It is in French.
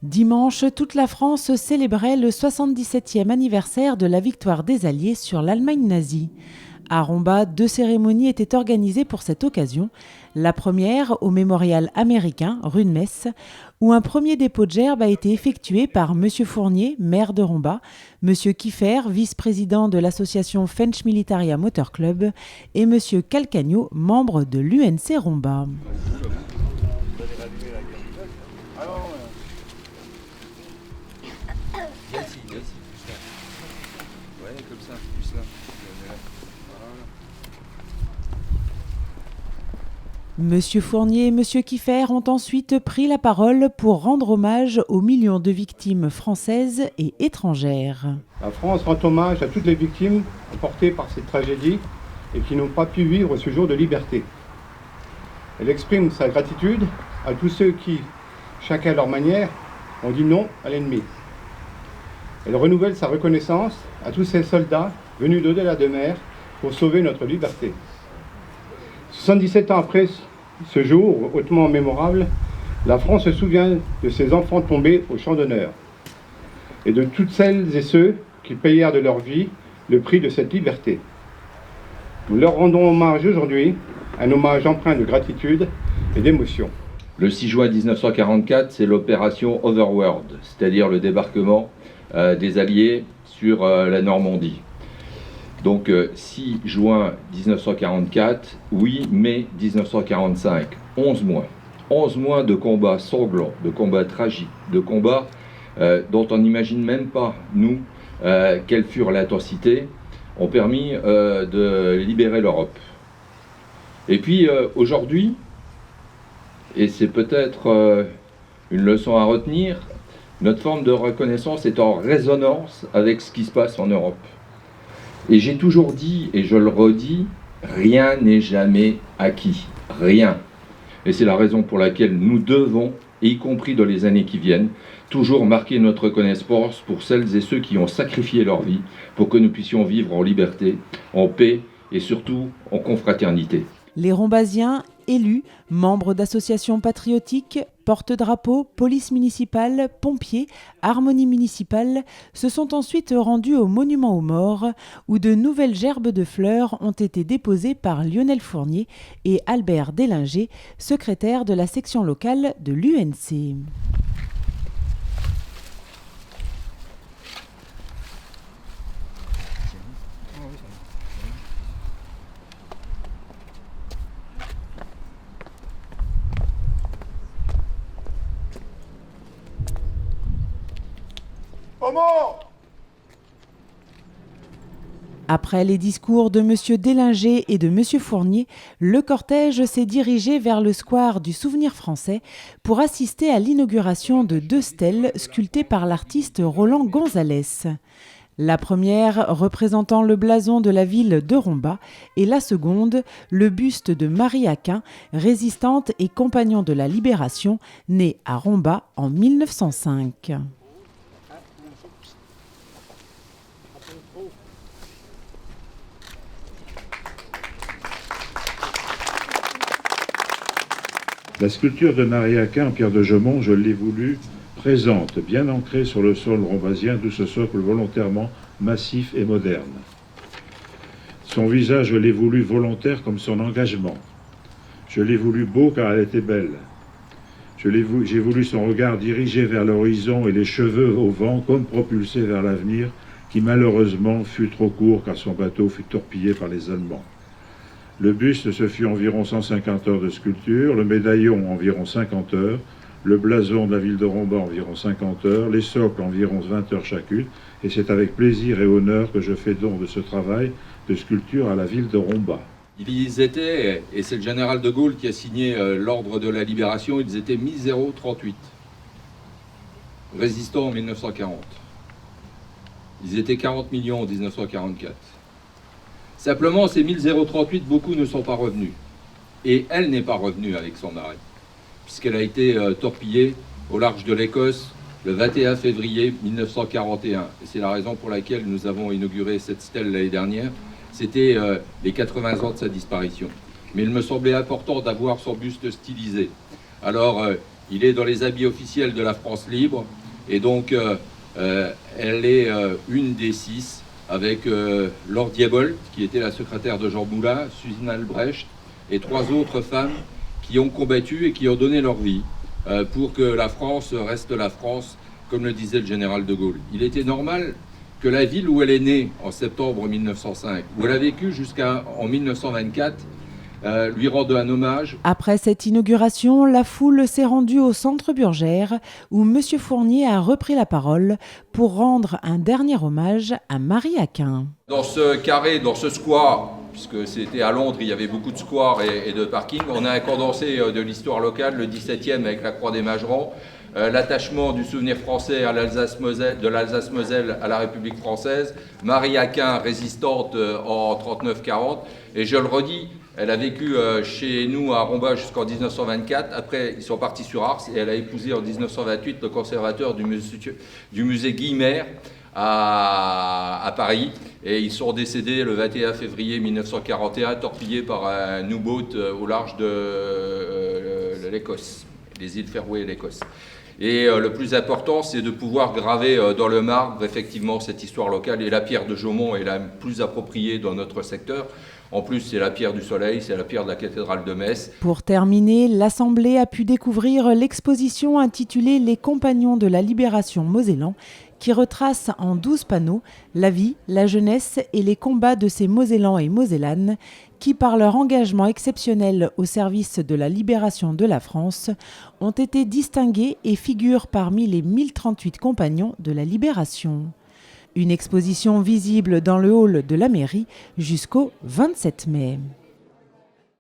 Dimanche, toute la France célébrait le 77e anniversaire de la victoire des Alliés sur l'Allemagne nazie. À Romba, 2 cérémonies étaient organisées pour cette occasion. La première au mémorial américain, rue de Metz, où un premier dépôt de gerbes a été effectué par M. Fournier, maire de Romba, M. Kiffer, vice-président de l'association French Militaria Motor Club, et M. Calcagno, membre de l'UNC Romba. Monsieur Fournier et Monsieur Kiffer ont ensuite pris la parole pour rendre hommage aux millions de victimes françaises et étrangères. La France rend hommage à toutes les victimes emportées par cette tragédie et qui n'ont pas pu vivre ce jour de liberté. Elle exprime sa gratitude à tous ceux qui, chacun à leur manière, ont dit non à l'ennemi. Elle renouvelle sa reconnaissance à tous ces soldats venus d'au-delà de mer pour sauver notre liberté. 77 ans après ce jour hautement mémorable, la France se souvient de ses enfants tombés au champ d'honneur et de toutes celles et ceux qui payèrent de leur vie le prix de cette liberté. Nous leur rendons hommage aujourd'hui, un hommage empreint de gratitude et d'émotion. Le 6 juin 1944, c'est l'opération Overworld, c'est-à-dire le débarquement des Alliés sur la Normandie. Donc 6 juin 1944, oui, mai 1945, 11 mois. 11 mois de combats sanglants, de combats tragiques, de combats dont on n'imagine même pas, nous, quelle furent l'intensité, ont permis de libérer l'Europe. Et puis aujourd'hui, et c'est peut-être une leçon à retenir, notre forme de reconnaissance est en résonance avec ce qui se passe en Europe. Et j'ai toujours dit, et je le redis, rien n'est jamais acquis, rien. Et c'est la raison pour laquelle nous devons, y compris dans les années qui viennent, toujours marquer notre reconnaissance pour celles et ceux qui ont sacrifié leur vie pour que nous puissions vivre en liberté, en paix et surtout en confraternité. Les Rombasiens, élus, membres d'associations patriotiques, porte-drapeaux, police municipale, pompiers, harmonie municipale, se sont ensuite rendus au monument aux morts, où de nouvelles gerbes de fleurs ont été déposées par Lionel Fournier et Albert Délinger, secrétaire de la section locale de l'UNC. Après les discours de M. Délinger et de M. Fournier, le cortège s'est dirigé vers le square du Souvenir français pour assister à l'inauguration de 2 stèles sculptées par l'artiste Roland Gonzalez. La première représentant le blason de la ville de Romba et la seconde, le buste de Marie Aquin, résistante et compagnon de la Libération, née à Romba en 1905. La sculpture de Marie Aquin en pierre de Gemont, je l'ai voulu présente, bien ancrée sur le sol rombasien, d'où ce socle volontairement massif et moderne. Son visage, je l'ai voulu volontaire comme son engagement. Je l'ai voulu beau car elle était belle. J'ai voulu son regard dirigé vers l'horizon et les cheveux au vent, comme propulsés vers l'avenir, qui malheureusement fut trop court car son bateau fut torpillé par les Allemands. Le buste, ce fut environ 150 heures de sculpture, le médaillon environ 50 heures, le blason de la ville de Romba environ 50 heures, les socles environ 20 heures chacune, et c'est avec plaisir et honneur que je fais don de ce travail de sculpture à la ville de Romba. Ils étaient, et c'est le général de Gaulle qui a signé l'ordre de la libération, ils étaient 1038, résistants en 1940. Ils étaient 40 millions en 1944. Simplement, ces 1038, beaucoup ne sont pas revenus. Et elle n'est pas revenue avec son mari, puisqu'elle a été torpillée au large de l'Écosse le 21 février 1941. Et c'est la raison pour laquelle nous avons inauguré cette stèle l'année dernière. C'était les 80 ans de sa disparition. Mais il me semblait important d'avoir son buste stylisé. Alors, Il est dans les habits officiels de la France libre et donc elle est une des 6 avec Laure Diebold, qui était la secrétaire de Jean Moulin, Suzanne Albrecht et 3 autres femmes qui ont combattu et qui ont donné leur vie pour que la France reste la France, comme le disait le général de Gaulle. Il était normal que la ville où elle est née en septembre 1905, où elle a vécu jusqu'en 1924, lui rende un hommage. Après cette inauguration, la foule s'est rendue au centre Burgère où M. Fournier a repris la parole pour rendre un dernier hommage à Marie Aquin. Dans ce carré, dans ce square, puisque c'était à Londres, il y avait beaucoup de squares et de parkings, on a un condensé de l'histoire locale, le 17e avec la Croix des Magerans, l'attachement du souvenir français à l'Alsace-Moselle, de l'Alsace-Moselle à la République française, Marie Aquin, résistante en 39-40, et je le redis, elle a vécu chez nous à Rombas jusqu'en 1924. Après, ils sont partis sur Ars et elle a épousé en 1928 le conservateur du musée Guimer à Paris. Et ils sont décédés le 21 février 1941, torpillés par un U-boat au large de l'Écosse, les îles Féroé et l'Écosse. Et le plus important, c'est de pouvoir graver dans le marbre, effectivement, cette histoire locale. Et la pierre de Jaumont est la plus appropriée dans notre secteur. En plus, c'est la pierre du Soleil, c'est la pierre de la cathédrale de Metz. Pour terminer, l'Assemblée a pu découvrir l'exposition intitulée « Les compagnons de la libération Mosellan » qui retrace en 12 panneaux la vie, la jeunesse et les combats de ces Mosellans et Mosellanes qui, par leur engagement exceptionnel au service de la libération de la France, ont été distingués et figurent parmi les 1038 compagnons de la libération. Une exposition visible dans le hall de la mairie jusqu'au 27 mai.